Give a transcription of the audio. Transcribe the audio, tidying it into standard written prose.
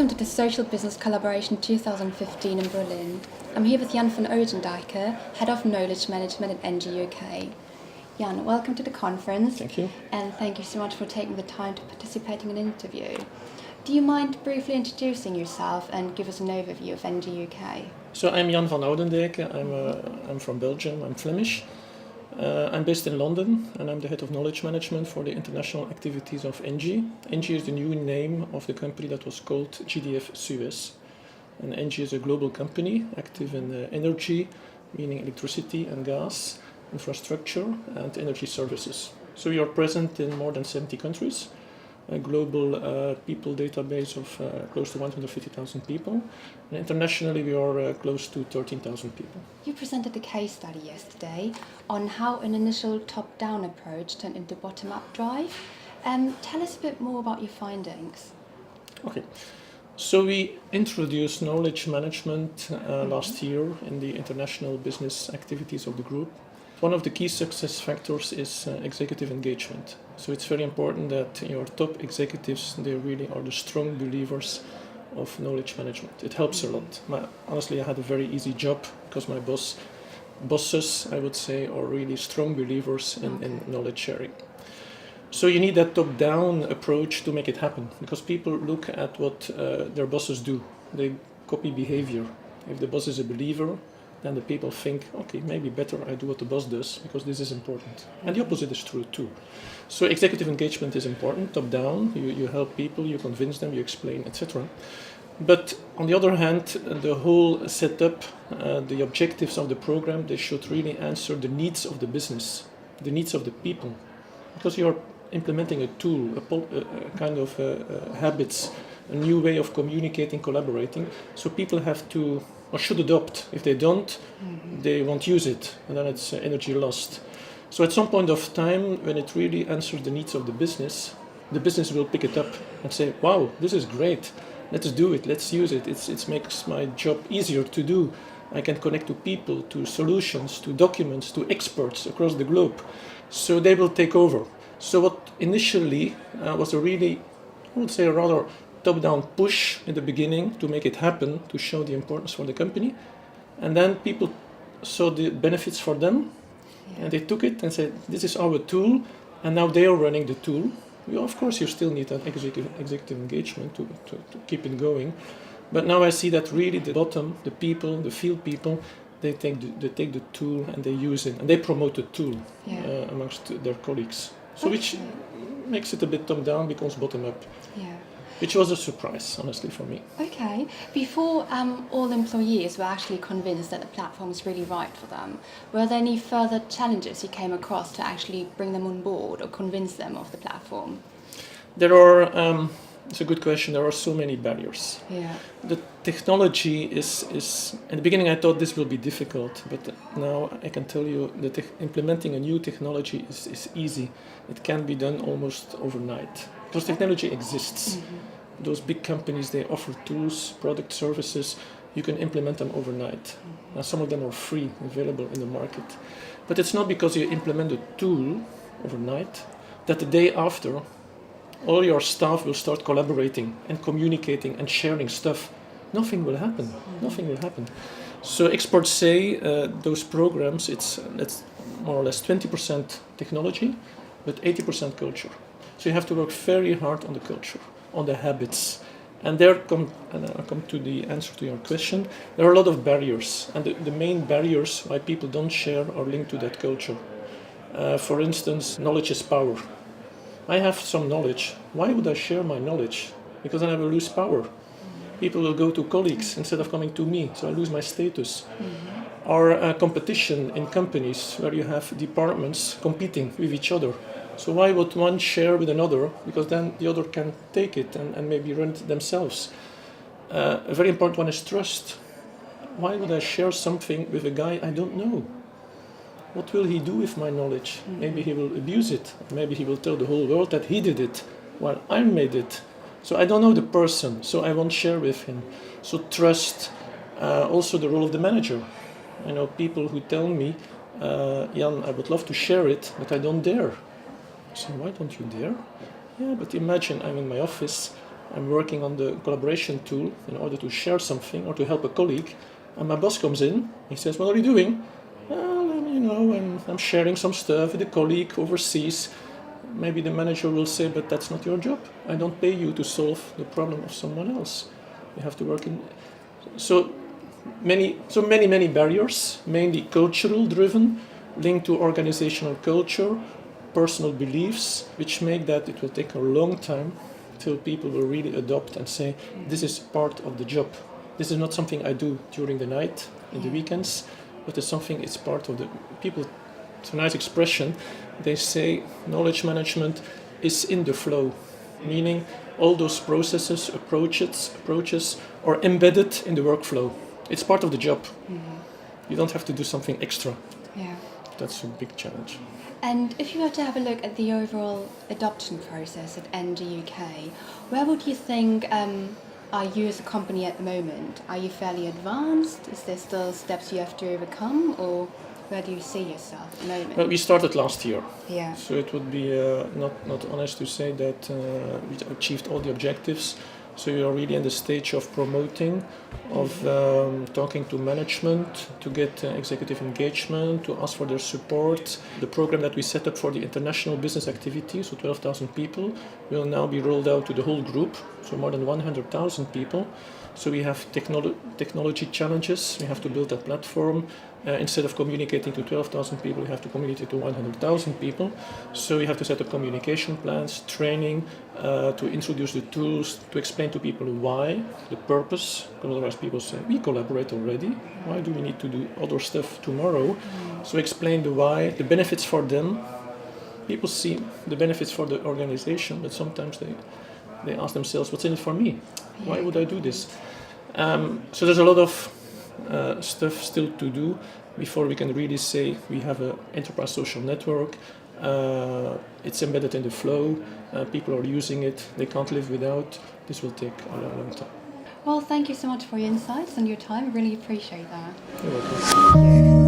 welcome to the Social Business Collaboration 2015 in Berlin. I'm here with Jan Vanoudendycke, Head of Knowledge Management at ENGIE UK. Jan, welcome to the conference. Thank you. And thank you so much for taking the time to participate in an interview. Do you mind briefly introducing yourself and give us an overview of ENGIE UK? So I'm Jan Vanoudendycke. I'm from Belgium. I'm Flemish. I'm based in London and I'm the Head of Knowledge Management for the international activities of ENGIE. ENGIE is the new name of the company that was called GDF Suez. And ENGIE is a global company active in energy, meaning electricity and gas, infrastructure and energy services. So we are present in more than 70 countries, a global people database of close to 150,000 people. And internationally we are close to 13,000 people. You presented a case study yesterday on how an initial top-down approach turned into bottom-up drive. Tell us a bit more about your findings. Okay. So we introduced knowledge management last year in the international business activities of the group. One of the key success factors is executive engagement. So it's very important that your top executives, they really are the strong believers of knowledge management. It helps a lot. Honestly, I had a very easy job because my bosses, I would say, are really strong believers in knowledge sharing. So you need that top-down approach to make it happen, because people look at what their bosses do. They copy behavior. If the boss is a believer, then the people think, okay, maybe better I do what the boss does, because this is important. And the opposite is true too. So executive engagement is important, top-down. You help people, you convince them, you explain, etc. But on the other hand, the whole setup, the objectives of the program, they should really answer the needs of the business, the needs of the people. Because you're implementing a tool, a kind of habits, a new way of communicating, collaborating. So people have to, or should adopt. If they don't, they won't use it, and then it's energy lost. So at some point of time, when it really answers the needs of the business will pick it up and say, wow, this is great. Let's do it, let's use it. It makes my job easier to do. I can connect to people, to solutions, to documents, to experts across the globe. So they will take over. So what initially was a really, I would say, a rather top-down push in the beginning to make it happen, to show the importance for the company. And then people saw the benefits for them, and they took it and said, this is our tool, and now they are running the tool. Of course, you still need an executive engagement to keep it going. But now I see that really the bottom, the people, the field people, they take the tool and they use it, and they promote the tool amongst their colleagues. So which makes it a bit top-down, becomes bottom-up. Yeah. Which was a surprise, honestly, for me. Okay. Before all employees were actually convinced that the platform is really right for them, were there any further challenges you came across to actually bring them on board or convince them of the platform? There are, it's a good question, there are so many barriers. Yeah. The technology is in the beginning I thought this will be difficult, but now I can tell you that implementing a new technology is easy. It can be done almost overnight. Because technology exists. Mm-hmm. Those big companies, they offer tools, product, services. You can implement them overnight. Mm-hmm. Now, some of them are free, available in the market. But it's not because you implement a tool overnight that the day after, all your staff will start collaborating and communicating and sharing stuff. Nothing will happen. Mm-hmm. Nothing will happen. So experts say those programs, it's more or less 20% technology, but 80% culture. So you have to work very hard on the culture, on the habits. And I come to the answer to your question. There are a lot of barriers, and the main barriers why people don't share are linked to that culture. For instance, knowledge is power. I have some knowledge. Why would I share my knowledge? Because then I will lose power. People will go to colleagues instead of coming to me, so I lose my status. Mm-hmm. Or competition in companies where you have departments competing with each other. So why would one share with another? Because then the other can take it and maybe run it themselves. A very important one is trust. Why would I share something with a guy I don't know? What will he do with my knowledge? Mm-hmm. Maybe he will abuse it. Maybe he will tell the whole world that he did it while I made it. So I don't know the person, so I won't share with him. So trust, also the role of the manager. I know people who tell me, Jan, I would love to share it, but I don't dare. So why don't you dare? Yeah, but imagine I'm in my office, I'm working on the collaboration tool in order to share something or to help a colleague, and my boss comes in, he says, what are you doing? Well, I'm sharing some stuff with a colleague overseas. Maybe the manager will say, but that's not your job. I don't pay you to solve the problem of someone else. You have to work in... So many barriers, mainly cultural driven, linked to organizational culture, personal beliefs, which make that it will take a long time till people will really adopt and say, this is part of the job. This is not something I do during the night, in the weekends, but it's something, it's part of the people. It's a nice expression. They say knowledge management is in the flow, meaning all those processes, approaches are embedded in the workflow. It's part of the job. You don't have to do something extra. Yeah. That's a big challenge. And if you were to have a look at the overall adoption process at ENGIE UK, where would you think are you as a company at the moment? Are you fairly advanced? Is there still steps you have to overcome, or where do you see yourself at the moment? Well, we started last year. Yeah. So it would be not honest to say that we achieved all the objectives. So we are really in the stage of promoting, of talking to management, to get executive engagement, to ask for their support. The program that we set up for the international business activity, so 12,000 people, will now be rolled out to the whole group, so more than 100,000 people. So we have technology challenges. We have to build a platform. Instead of communicating to 12,000 people, we have to communicate to 100,000 people. So we have to set up communication plans, training, to introduce the tools, to explain to people why, the purpose. Because otherwise people say, we collaborate already. Why do we need to do other stuff tomorrow? So explain the why, the benefits for them. People see the benefits for the organization, but sometimes they ask themselves, what's in it for me? Why would I do this? So there's a lot of stuff still to do before we can really say we have an enterprise social network. It's embedded in the flow. People are using it. They can't live without. This will take a long time. Well, thank you so much for your insights and your time. I really appreciate that. You're welcome.